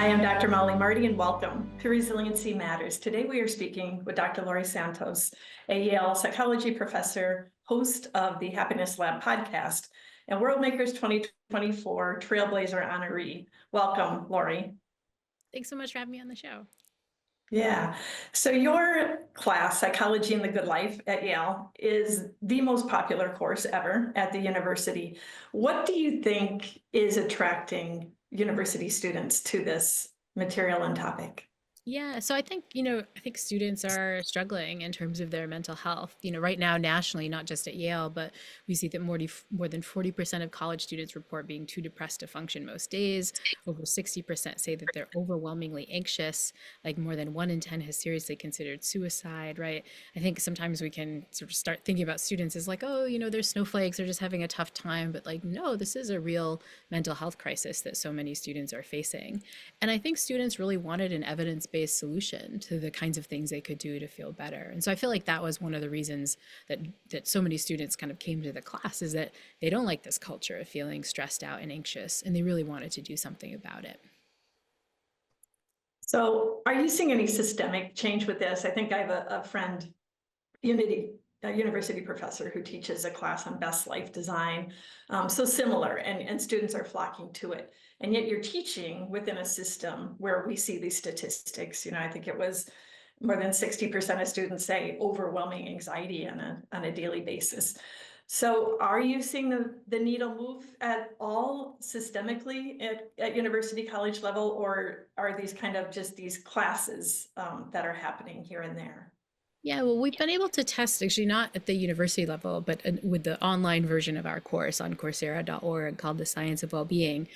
am Dr. Molly Marty, and welcome to Resiliency Matters. Today we are speaking with Dr. Laurie Santos, a Yale psychology professor, host of the Happiness Lab podcast, and Worldmaker's 2024 Trailblazer honoree. Welcome, Laurie. Thanks so much for having me on the show. Yeah. So your class, Psychology and the Good Life at Yale, is the most popular course ever at the university. What do you think is attracting university students to this material and topic? Yeah, so I think, I think students are struggling in terms of their mental health. Right now, nationally, not just at Yale, but we see that more than 40% of college students report being too depressed to function most days. Over 60% say that they're overwhelmingly anxious. Like more than 1 in 10 has seriously considered suicide, right? I think sometimes we can sort of start thinking about students as like, oh, they're snowflakes, they're just having a tough time. But like, no, this is a real mental health crisis that so many students are facing. And I think students really wanted an evidence-based solution to the kinds of things they could do to feel better. And so I feel like that was one of the reasons that so many students kind of came to the class, is that they don't like this culture of feeling stressed out and anxious, and they really wanted to do something about it. So are you seeing any systemic change with this? I think I have a friend, Unity, a university professor who teaches a class on best life design. So similar, and students are flocking to it. And yet you're teaching within a system where we see these statistics. I think it was more than 60% of students say overwhelming anxiety on a daily basis. So are you seeing the needle move at all systemically at university college level, or are these kind of just these classes that are happening here and there? Yeah, well, we've been able to test, actually not at the university level, but with the online version of our course on Coursera.org called The Science of Wellbeing.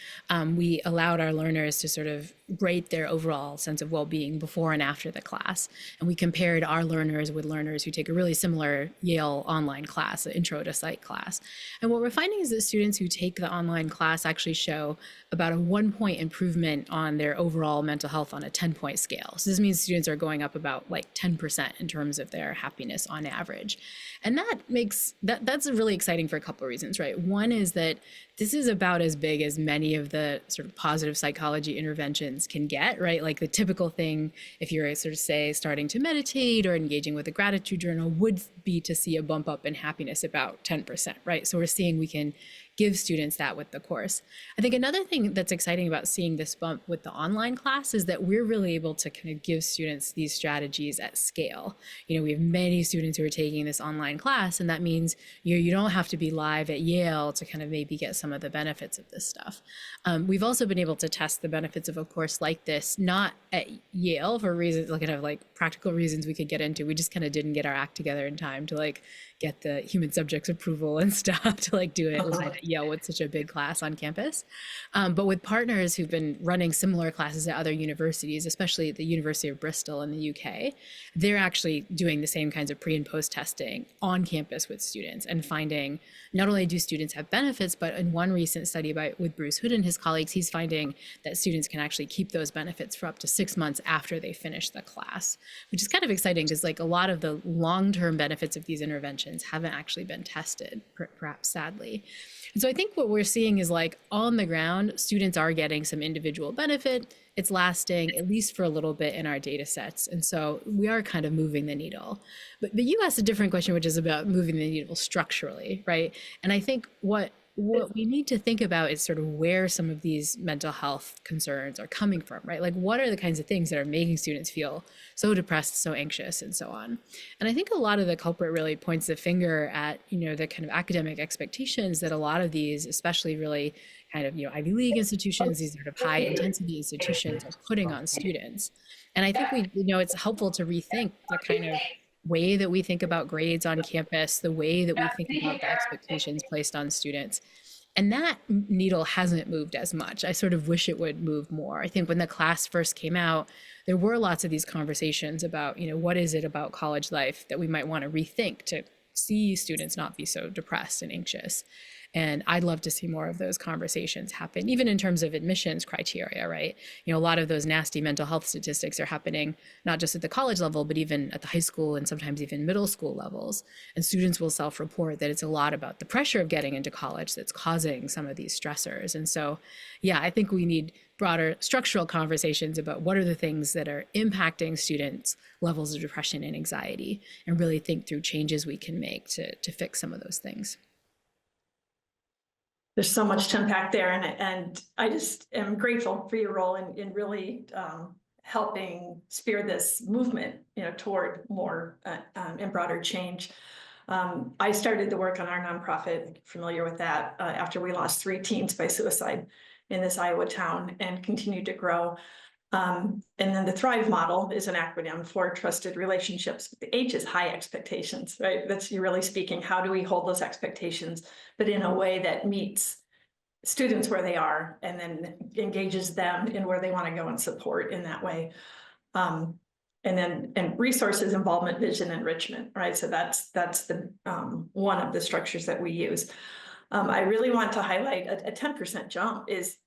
We allowed our learners to sort of rate their overall sense of well-being before and after the class. And we compared our learners with learners who take a really similar Yale online class, an intro to psych class. And what we're finding is that students who take the online class actually show about a 1-point improvement on their overall mental health on a 10-point scale. So this means students are going up about like 10% in terms of their happiness on average. And that's really exciting for a couple of reasons, right? One is that this is about as big as many of the sort of positive psychology interventions can get, right? Like the typical thing, if you're sort of say starting to meditate or engaging with a gratitude journal, would be to see a bump up in happiness about 10%, right? So we're seeing we can give students that with the course. I think another thing that's exciting about seeing this bump with the online class is that we're really able to kind of give students these strategies at scale. We have many students who are taking this online class, and that means you don't have to be live at Yale to kind of maybe get some of the benefits of this stuff. We've also been able to test the benefits of a course like this, not at Yale for reasons, like kind of like practical reasons we could get into. We just kind of didn't get our act together in time to like get the human subjects approval and stuff to like do it live at Yale with such a big class on campus. But with partners who've been running similar classes at other universities, especially at the University of Bristol in the UK, they're actually doing the same kinds of pre and post testing on campus with students and finding not only do students have benefits, but in one recent study with Bruce Hood and his colleagues, he's finding that students can actually keep those benefits for up to 6 months after they finish the class, which is kind of exciting because like a lot of the long-term benefits of these interventions haven't actually been tested, perhaps sadly. And so I think what we're seeing is like on the ground, students are getting some individual benefit. It's lasting at least for a little bit in our data sets. And so we are kind of moving the needle. But you asked a different question, which is about moving the needle structurally, right? And I think what we need to think about is sort of where some of these mental health concerns are coming from, right? Like what are the kinds of things that are making students feel so depressed, so anxious, and so on? And I think a lot of the culprit really points the finger at, the kind of academic expectations that a lot of these, especially really kind of, Ivy League institutions, these sort of high intensity institutions are putting on students. And I think it's helpful to rethink the kind of way that we think about grades on campus, the way that we think about the expectations placed on students. And that needle hasn't moved as much. I sort of wish it would move more. I think when the class first came out, there were lots of these conversations about, what is it about college life that we might want to rethink to see students not be so depressed and anxious. And I'd love to see more of those conversations happen, even in terms of admissions criteria, right? A lot of those nasty mental health statistics are happening not just at the college level, but even at the high school and sometimes even middle school levels. And students will self-report that it's a lot about the pressure of getting into college that's causing some of these stressors. And so, yeah, I think we need broader structural conversations about what are the things that are impacting students' levels of depression and anxiety, and really think through changes we can make to fix some of those things. There's so much to unpack there, and I just am grateful for your role in really helping spear this movement, toward more and broader change. I started the work on our nonprofit, familiar with that, after we lost 3 teens by suicide in this Iowa town, and continued to grow. And then the Thrive model is an acronym for trusted relationships. The H is high expectations, right? You're really speaking, how do we hold those expectations, but in a way that meets students where they are, and then engages them in where they want to go and support in that way. And resources, involvement, vision, enrichment, right? So that's the one of the structures that we use. I really want to highlight a 10% jump is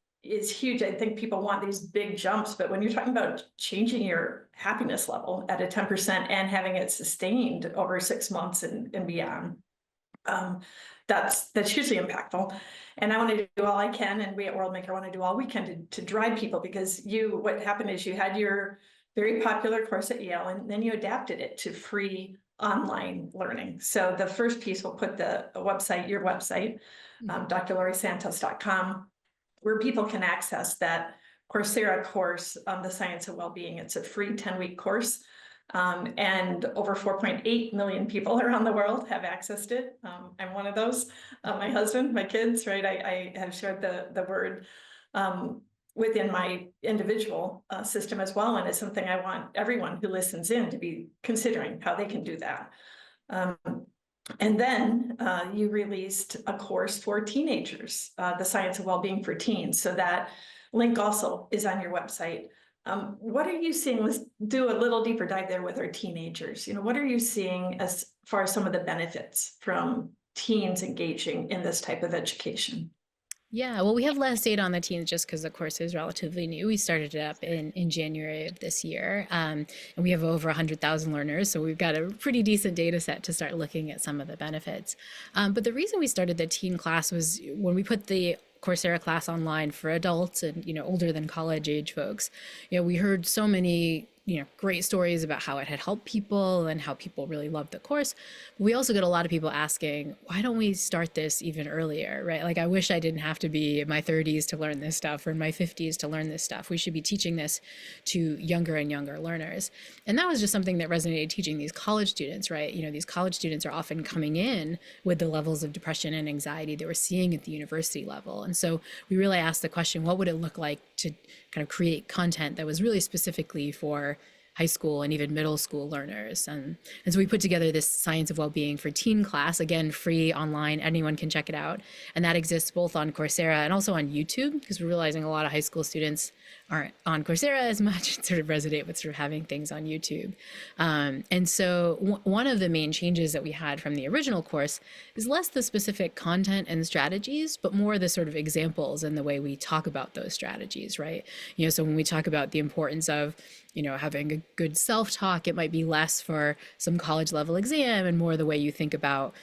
huge. I think people want these big jumps, but when you're talking about changing your happiness level at a 10% and having it sustained over 6 months and beyond, that's hugely impactful. And I want to do all I can, and we at Worldmaker want to do all we can to drive people, because what happened is you had your very popular course at Yale, and then you adapted it to free online learning. So the first piece, we'll put your website, drlauriesantos.com, where people can access that Coursera course on the science of well-being. It's a free 10-week course. And over 4.8 million people around the world have accessed it. I'm one of those. My husband, my kids, right? I have shared the word within my individual system as well. And it's something I want everyone who listens in to be considering how they can do that. And then you released a course for teenagers, the science of well-being for teens. So that link also is on your website. What are you seeing? Let's do a little deeper dive there with our teenagers. What are you seeing as far as some of the benefits from teens engaging in this type of education? Yeah, well, we have less data on the teens just because the course is relatively new. We started it up in January of this year, and we have over 100,000 learners, so we've got a pretty decent data set to start looking at some of the benefits. But the reason we started the teen class was when we put the Coursera class online for adults and older than college age folks. We heard so many great stories about how it had helped people and how people really loved the course. We also get a lot of people asking, why don't we start this even earlier, right? Like, I wish I didn't have to be in my 30s to learn this stuff, or in my 50s to learn this stuff. We should be teaching this to younger and younger learners. And that was just something that resonated teaching these college students, right? These college students are often coming in with the levels of depression and anxiety that we're seeing at the university level. And so we really asked the question, what would it look like to kind of create content that was really specifically for high school and even middle school learners. And so we put together this Science of Wellbeing for Teen class, again, free online, anyone can check it out. And that exists both on Coursera and also on YouTube, because we're realizing a lot of high school students aren't on Coursera as much, sort of resonate with sort of having things on YouTube. And so one of the main changes that we had from the original course is less the specific content and strategies, but more the sort of examples and the way we talk about those strategies, right? So when we talk about the importance of having a good self-talk, it might be less for some college level exam and more the way you think about,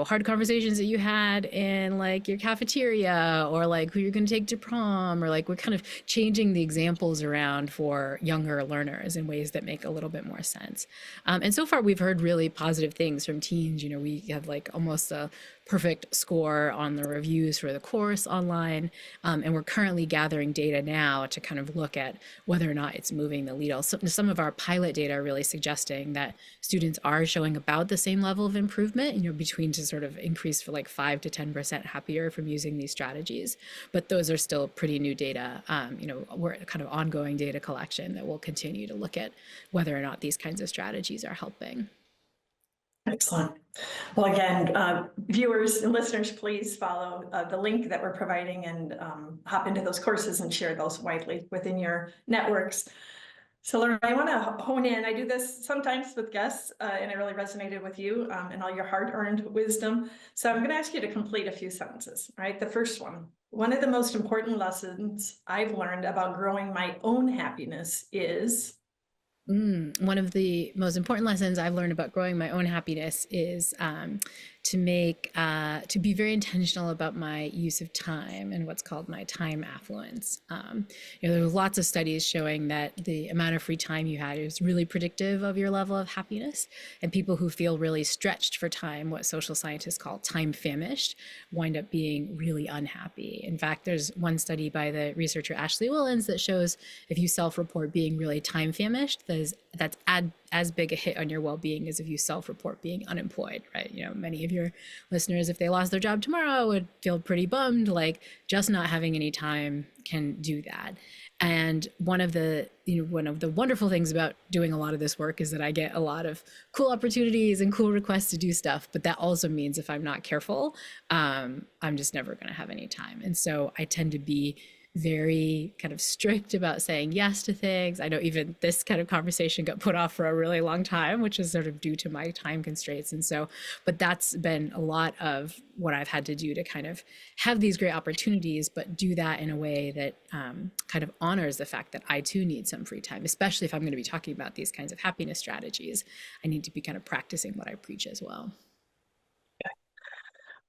hard conversations that you had in like your cafeteria, or like who you're going to take to prom, or like we're kind of changing the examples around for younger learners in ways that make a little bit more sense. And so far we've heard really positive things from teens. We have like almost a perfect score on the reviews for the course online. And we're currently gathering data now to kind of look at whether or not it's moving the needle. So some of our pilot data are really suggesting that students are showing about the same level of improvement, between to sort of increase for like 5 to 10% happier from using these strategies. But those are still pretty new data. We're kind of ongoing data collection that will continue to look at whether or not these kinds of strategies are helping. Excellent. Well, again, viewers and listeners, please follow the link that we're providing and hop into those courses and share those widely within your networks. So, Laurie, I want to hone in. I do this sometimes with guests, and it really resonated with you and all your hard-earned wisdom. So I'm going to ask you to complete a few sentences, right? The first one of the most important lessons I've learned about growing my own happiness is... One of the most important lessons I've learned about growing my own happiness is to be very intentional about my use of time and what's called my time affluence. There are lots of studies showing that the amount of free time you had is really predictive of your level of happiness. And people who feel really stretched for time, what social scientists call time famished, wind up being really unhappy. In fact, there's one study by the researcher Ashley Willens that shows if you self-report being really time famished, that's as big a hit on your well-being as if you self-report being unemployed, right? Many of your listeners, if they lost their job tomorrow, would feel pretty bummed. Like, just not having any time can do that. And one of the wonderful things about doing a lot of this work is that I get a lot of cool opportunities and cool requests to do stuff. But that also means if I'm not careful, I'm just never going to have any time. And so I tend to be very kind of strict about saying yes to things. I know even this kind of conversation got put off for a really long time, which is sort of due to my time constraints. And so, but that's been a lot of what I've had to do to kind of have these great opportunities, but do that in a way that kind of honors the fact that I too need some free time, especially if I'm going to be talking about these kinds of happiness strategies. I need to be kind of practicing what I preach as well.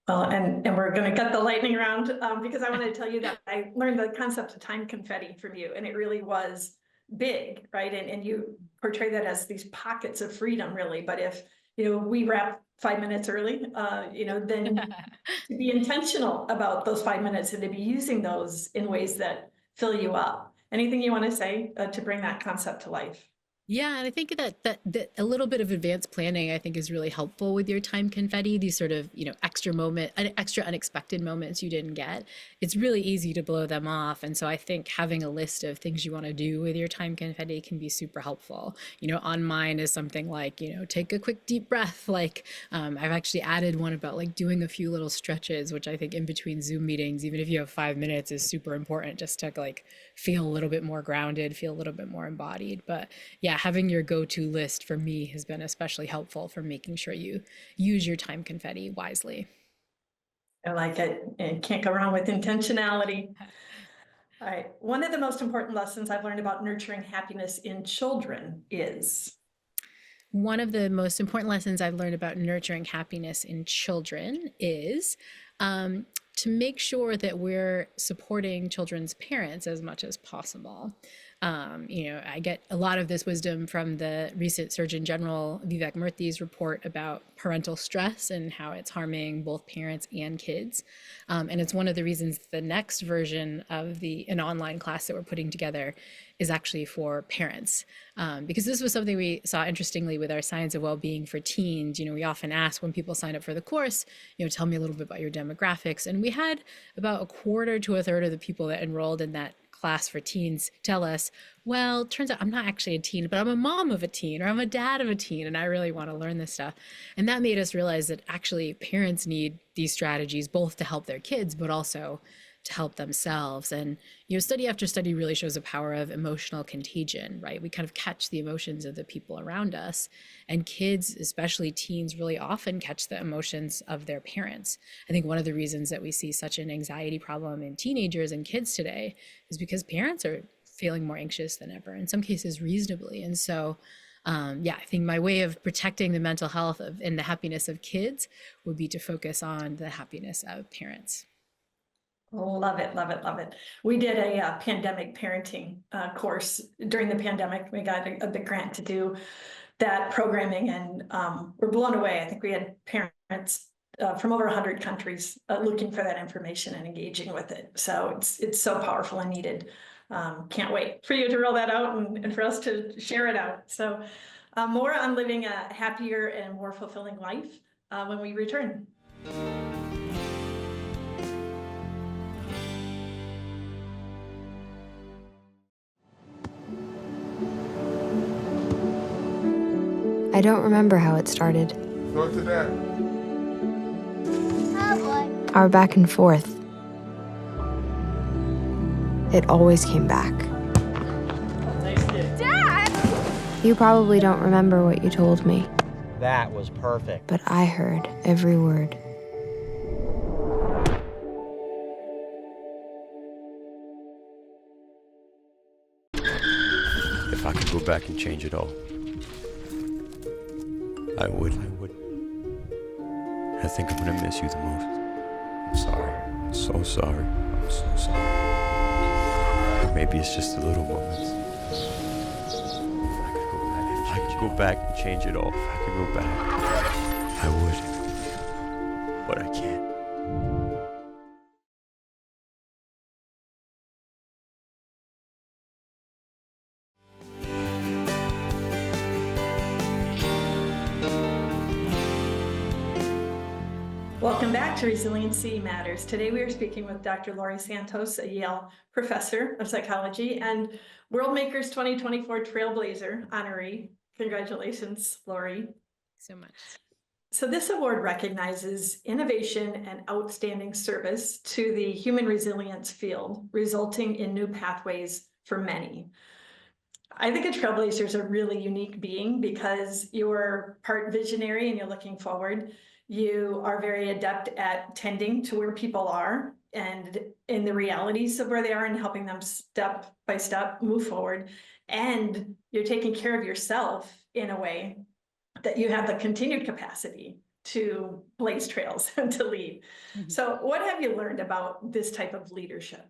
Well, and we're going to get the lightning round because I want to tell you that I learned the concept of time confetti from you, and it really was big, right? And you portray that as these pockets of freedom, really. But if we wrap 5 minutes early, then to be intentional about those 5 minutes and to be using those in ways that fill you up. Anything you want to say to bring that concept to life? Yeah, and I think that a little bit of advanced planning, I think, is really helpful with your time confetti. These sort of extra unexpected moments you didn't get. It's really easy to blow them off, and so I think having a list of things you want to do with your time confetti can be super helpful. On mine is something like take a quick deep breath. Like I've actually added one about like doing a few little stretches, which I think in between Zoom meetings, even if you have 5 minutes, is super important just to like feel a little bit more grounded, feel a little bit more embodied. But yeah, having your go-to list for me has been especially helpful for making sure you use your time confetti wisely. I like it, and can't go wrong with intentionality. All right. One of the most important lessons I've learned about nurturing happiness in children is. One of the most important lessons I've learned about nurturing happiness in children is to make sure that we're supporting children's parents as much as possible. I get a lot of this wisdom from the recent Surgeon General Vivek Murthy's report about parental stress and how it's harming both parents and kids. And it's one of the reasons the next version of an online class that we're putting together is actually for parents. Because this was something we saw interestingly with our Science of Wellbeing for Teens. We often ask when people sign up for the course, tell me a little bit about your demographics. And we had about a quarter to a third of the people that enrolled in that class for teens tell us, well, it turns out I'm not actually a teen, but I'm a mom of a teen or I'm a dad of a teen, and I really want to learn this stuff. And that made us realize that actually parents need these strategies both to help their kids, but also to help themselves. And study after study really shows the power of emotional contagion, right? We kind of catch the emotions of the people around us, and kids, especially teens, really often catch the emotions of their parents. I think one of the reasons that we see such an anxiety problem in teenagers and kids today is because parents are feeling more anxious than ever, in some cases reasonably. And so I think my way of protecting the mental health and the happiness of kids would be to focus on the happiness of parents. Love it, love it, love it. We did a pandemic parenting course during the pandemic. We got a big grant to do that programming, and we're blown away. I think we had parents from over 100 countries looking for that information and engaging with it. So it's so powerful and needed. Can't wait for you to roll that out and for us to share it out. So more on living a happier and more fulfilling life when we return. I don't remember how it started. Go to that. Oh boy. Our back and forth. It always came back. Dad! You probably don't remember what you told me. That was perfect. But I heard every word. If I could go back and change it all. I would. I think I'm gonna miss you the most. I'm sorry. I'm so sorry. I'm so sorry. Maybe it's just the little moments. If I could go back and change it all. If I could go back, I would. But I can't. Welcome back to Resiliency Matters. Today we are speaking with Dr. Laurie Santos, a Yale professor of psychology and Worldmaker's 2024 Trailblazer honoree. Congratulations, Laurie. So much. So this award recognizes innovation and outstanding service to the human resilience field, resulting in new pathways for many. I think a trailblazer is a really unique being because you're part visionary and you're looking forward. You are very adept at tending to where people are and in the realities of where they are and helping them step by step move forward. And you're taking care of yourself in a way that you have the continued capacity to blaze trails and to lead. Mm-hmm. So what have you learned about this type of leadership?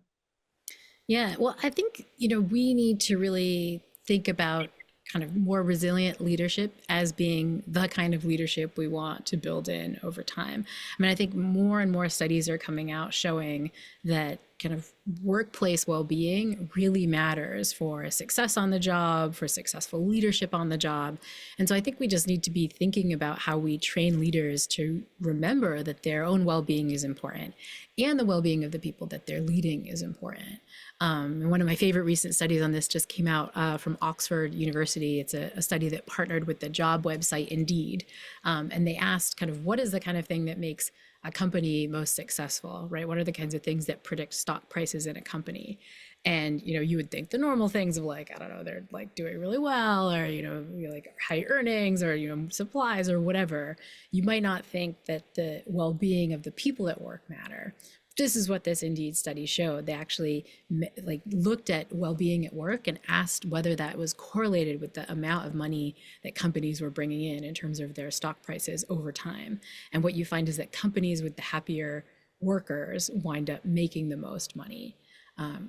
Yeah, well, I think, we need to really think about kind of more resilient leadership as being the kind of leadership we want to build in over time. I mean, I think more and more studies are coming out showing that kind of workplace well-being really matters for success on the job, for successful leadership on the job. And so I think we just need to be thinking about how we train leaders to remember that their own well-being is important and the well-being of the people that they're leading is important. And one of my favorite recent studies on this just came out from Oxford University. It's a study that partnered with the job website Indeed. And they asked kind of what is the kind of thing that makes a company most successful, right? What are the kinds of things that predict stock prices in a company? And, you would think the normal things of like, I don't know, they're like doing really well or, like high earnings or, supplies or whatever. You might not think that the well-being of the people at work matter. This is what this Indeed study showed. They actually looked at well-being at work and asked whether that was correlated with the amount of money that companies were bringing in terms of their stock prices over time. And what you find is that companies with the happier workers wind up making the most money.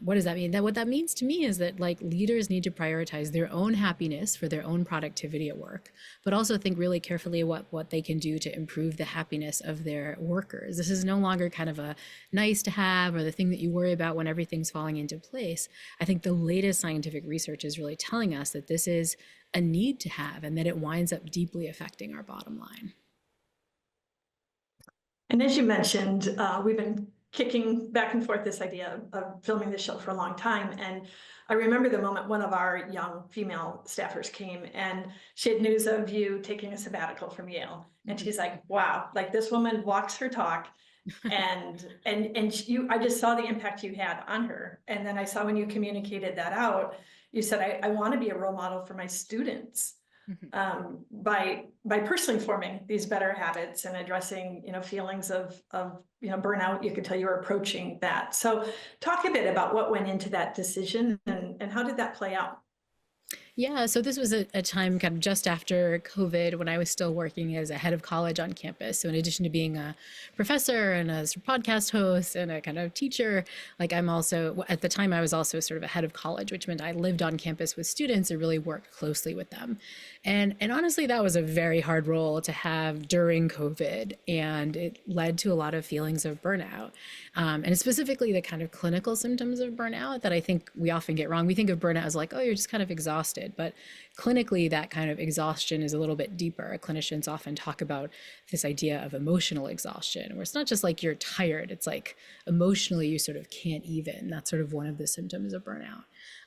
What does that mean? What that means to me is that leaders need to prioritize their own happiness for their own productivity at work, but also think really carefully what they can do to improve the happiness of their workers. This is no longer kind of a nice to have or the thing that you worry about when everything's falling into place. I think the latest scientific research is really telling us that this is a need to have and that it winds up deeply affecting our bottom line. And as you mentioned, we've been kicking back and forth this idea of filming the show for a long time. And I remember the moment one of our young female staffers came and she had news of you taking a sabbatical from Yale. And she's like, wow, this woman walks her talk. And I just saw the impact you had on her. And then I saw when you communicated that out, you said, I want to be a role model for my students. By personally forming these better habits and addressing, feelings of burnout. You could tell you were approaching that. So talk a bit about what went into that decision and how did that play out? Yeah, so this was a time kind of just after COVID when I was still working as a head of college on campus. So in addition to being a professor and a podcast host and a kind of teacher, I'm also, at the time I was also sort of a head of college, which meant I lived on campus with students and really worked closely with them. And honestly, that was a very hard role to have during COVID, and it led to a lot of feelings of burnout. And specifically the kind of clinical symptoms of burnout that I think we often get wrong. We think of burnout as you're just kind of exhausted, but clinically that kind of exhaustion is a little bit deeper. Clinicians often talk about this idea of emotional exhaustion, where it's not just you're tired, it's emotionally you sort of can't even. That's sort of one of the symptoms of burnout.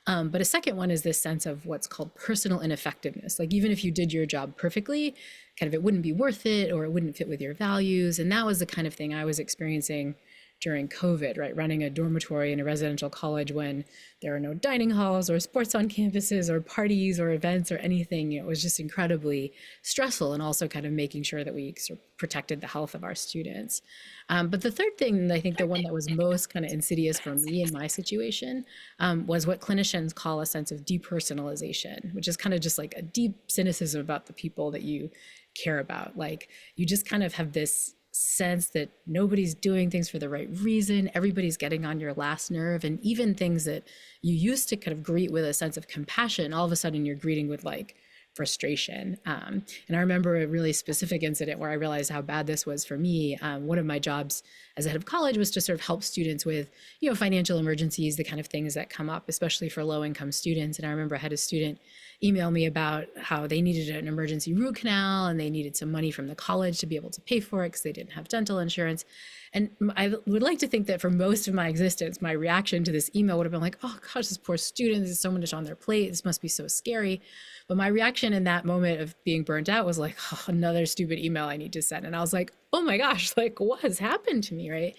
But a second one is this sense of what's called personal ineffectiveness. Even if you did your job perfectly, kind of it wouldn't be worth it or it wouldn't fit with your values. And that was the kind of thing I was experiencing during COVID, right? Running a dormitory in a residential college when there are no dining halls or sports on campuses or parties or events or anything. It was just incredibly stressful, and also kind of making sure that we sort of protected the health of our students. But the third thing, and I think the one that was most kind of insidious for me in my situation, was what clinicians call a sense of depersonalization, which is kind of just like a deep cynicism about the people that you care about. Like, you just kind of have this sense that nobody's doing things for the right reason. Everybody's getting on your last nerve. And even things that you used to kind of greet with a sense of compassion, all of a sudden you're greeting with like frustration. And I remember a really specific incident where I realized how bad this was for me. One of my jobs as a head of college was to sort of help students with, financial emergencies, the kind of things that come up, especially for low-income students. And I remember I had a student email me about how they needed an emergency root canal and they needed some money from the college to be able to pay for it because they didn't have dental insurance. And I would like to think that for most of my existence, my reaction to this email would have been like, oh gosh, this poor student, there's so much on their plate. This must be so scary. But my reaction in that moment of being burnt out was like, oh, another stupid email I need to send. And I was like, oh my gosh, like what has happened to me, right?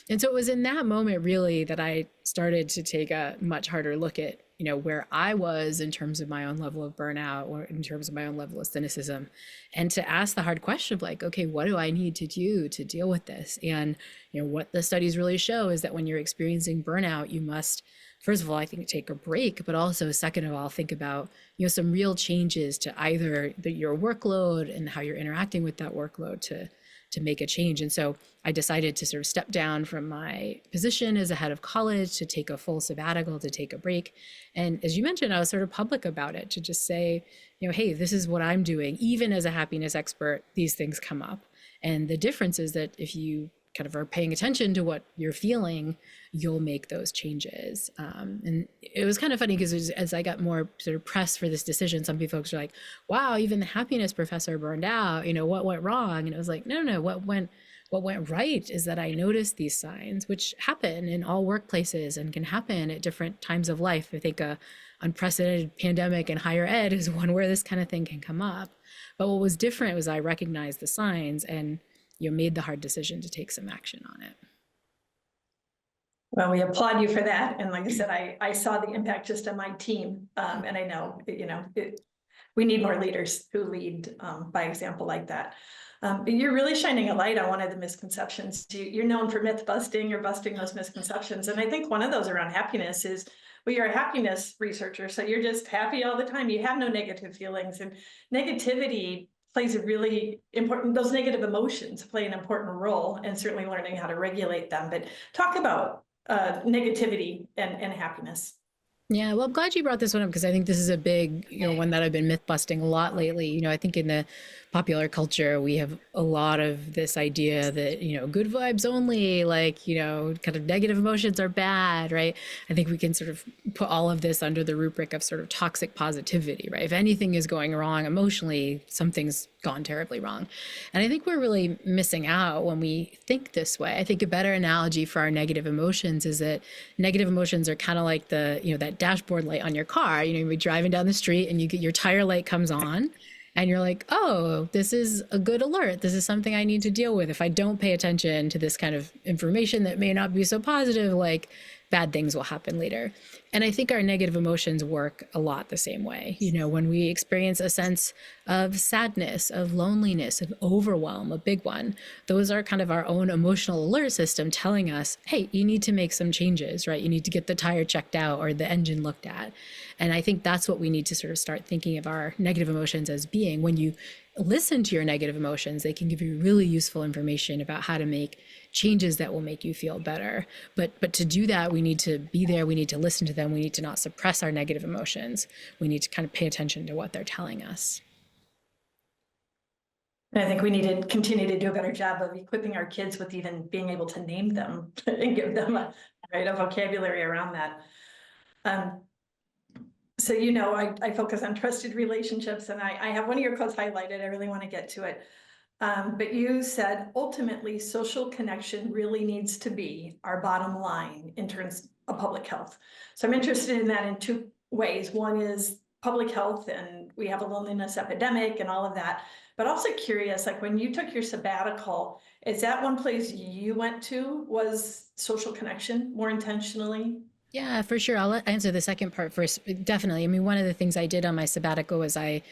And so it was in that moment really that I started to take a much harder look at, where I was in terms of my own level of burnout or in terms of my own level of cynicism, and to ask the hard question of like, okay, what do I need to do to deal with this? And, what the studies really show is that when you're experiencing burnout, you must, first of all, I think take a break, but also second of all, think about, some real changes to either your workload and how you're interacting with that workload to make a change. And so I decided to sort of step down from my position as a head of college, to take a full sabbatical, to take a break. And as you mentioned, I was sort of public about it, to just say, hey, this is what I'm doing. Even as a happiness expert, these things come up. And the difference is that if you kind of are paying attention to what you're feeling, you'll make those changes. And it was kind of funny because as I got more sort of press for this decision, some people folks are like, wow, even the happiness professor burned out, what went wrong? And it was like, no, what went right is that I noticed these signs, which happen in all workplaces and can happen at different times of life. I think a unprecedented pandemic in higher ed is one where this kind of thing can come up. But what was different was I recognized the signs and made the hard decision to take some action on it. Well, we applaud you for that. And like I said, I saw the impact just on my team. And I know, we need more leaders who lead by example like that. But you're really shining a light on one of the misconceptions. You're known for myth busting or busting those misconceptions. And I think one of those around happiness is, well, you're a happiness researcher, so you're just happy all the time. You have no negative feelings, and negativity plays a really important, those negative emotions play an important role, and certainly learning how to regulate them. But talk about negativity and happiness. Yeah, well, I'm glad you brought this one up because I think this is a big, one that I've been myth busting a lot lately. I think in the popular culture, we have a lot of this idea that, good vibes only, like, kind of negative emotions are bad, right? I think we can sort of put all of this under the rubric of sort of toxic positivity, right? If anything is going wrong emotionally, something's gone terribly wrong. And I think we're really missing out when we think this way. I think a better analogy for our negative emotions is that negative emotions are kind of like that dashboard light on your car. You're driving down the street and your tire light comes on and you're like, oh, this is a good alert. This is something I need to deal with. If I don't pay attention to this kind of information that may not be so positive, like bad things will happen later. And I think our negative emotions work a lot the same way. When we experience a sense of sadness, of loneliness, of overwhelm, a big one, those are kind of our own emotional alert system telling us, hey, you need to make some changes, right? You need to get the tire checked out or the engine looked at. And I think that's what we need to sort of start thinking of our negative emotions as being. When you listen to your negative emotions, they can give you really useful information about how to make changes that will make you feel better. But to do that, we need to be there. We need to listen to them. We need to not suppress our negative emotions. We need to kind of pay attention to what they're telling us. And I think we need to continue to do a better job of equipping our kids with even being able to name them and give them a vocabulary around that. So, I focus on trusted relationships, and I have one of your quotes highlighted. I really want to get to it. But you said, ultimately, social connection really needs to be our bottom line in terms of public health. So I'm interested in that in two ways. One is public health and we have a loneliness epidemic and all of that, but also curious, like when you took your sabbatical, is that one place you went to was social connection more intentionally? Yeah, for sure. I'll answer the second part first. Definitely. I mean, one of the things I did on my sabbatical was I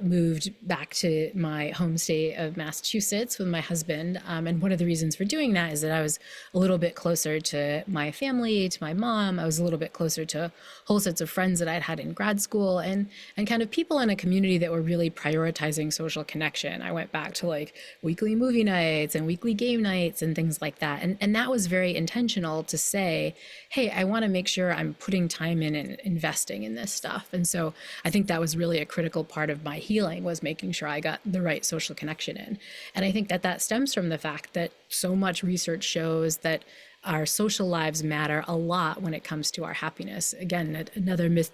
moved back to my home state of Massachusetts with my husband. And one of the reasons for doing that is that I was a little bit closer to my family, to my mom. I was a little bit closer to whole sets of friends that I'd had in grad school and kind of people in a community that were really prioritizing social connection. I went back to like weekly movie nights and weekly game nights and things like that. And that was very intentional to say, hey, I want to make sure I'm putting time in and investing in this stuff. And so I think that was really a critical part of my healing, was making sure I got the right social connection in. And I think that that stems from the fact that so much research shows that our social lives matter a lot when it comes to our happiness. Again, another myth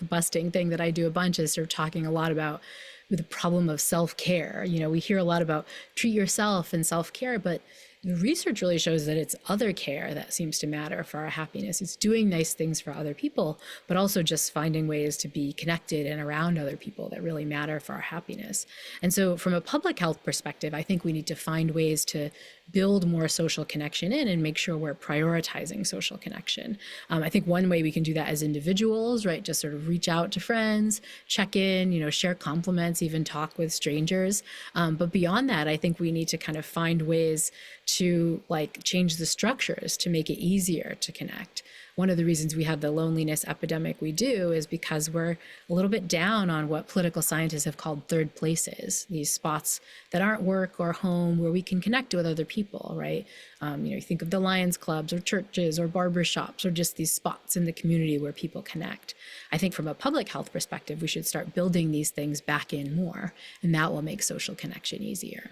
busting thing that I do a bunch is sort of talking a lot about the problem of self-care. You know, we hear a lot about treat yourself and self-care, but the research really shows that it's other care that seems to matter for our happiness. It's doing nice things for other people, but also just finding ways to be connected and around other people that really matter for our happiness. And so from a public health perspective, I think we need to find ways to build more social connection in and make sure we're prioritizing social connection. I think one way we can do that as individuals, right? Just sort of reach out to friends, check in, you know, share compliments, even talk with strangers. But beyond that, I think we need to kind of find ways to like change the structures to make it easier to connect. One of the reasons we have the loneliness epidemic we do is because we're a little bit down on what political scientists have called third places, these spots that aren't work or home where we can connect with other people, right? You know, you think of the Lions clubs or churches or barber shops or just these spots in the community where people connect. I think from a public health perspective, we should start building these things back in more, and that will make social connection easier.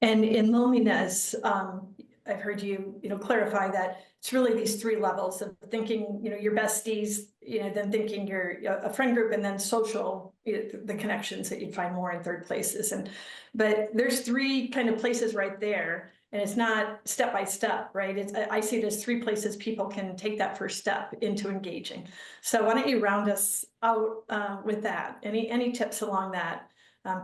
And in loneliness, I've heard you, clarify that it's really these three levels of thinking, your besties, then thinking you're a friend group, and then social, the connections that you'd find more in third places. But there's three kind of places right there, and it's not step by step, right? I see it as three places people can take that first step into engaging. So why don't you round us out with that? Any tips along that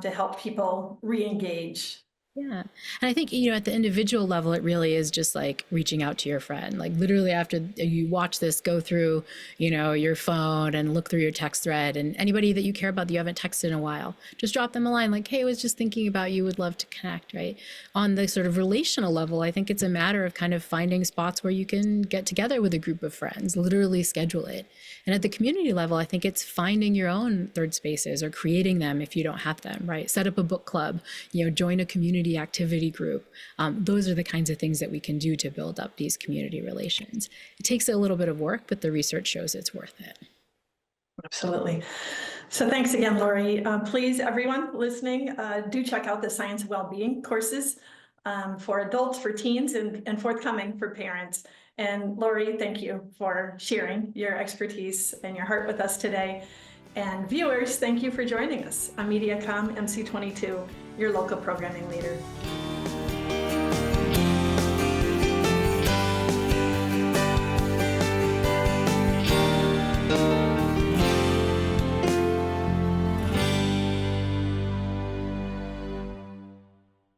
to help people re-engage? Yeah. And I think, at the individual level, it really is just like reaching out to your friend. Like literally after you watch this, go through, your phone and look through your text thread, and anybody that you care about that you haven't texted in a while, just drop them a line like, hey, I was just thinking about you, would love to connect, right? On the sort of relational level, I think it's a matter of kind of finding spots where you can get together with a group of friends, literally schedule it. And at the community level, I think it's finding your own third spaces or creating them if you don't have them, right? Set up a book club, join a community activity group. Those are the kinds of things that we can do to build up these community relations. It takes a little bit of work, but the research shows it's worth it. Absolutely. So thanks again, Laurie. Please, everyone listening, do check out the Science of Wellbeing courses for adults, for teens, and forthcoming for parents. And Laurie, thank you for sharing your expertise and your heart with us today. And viewers, thank you for joining us on MediaCom MC22, your local programming leader.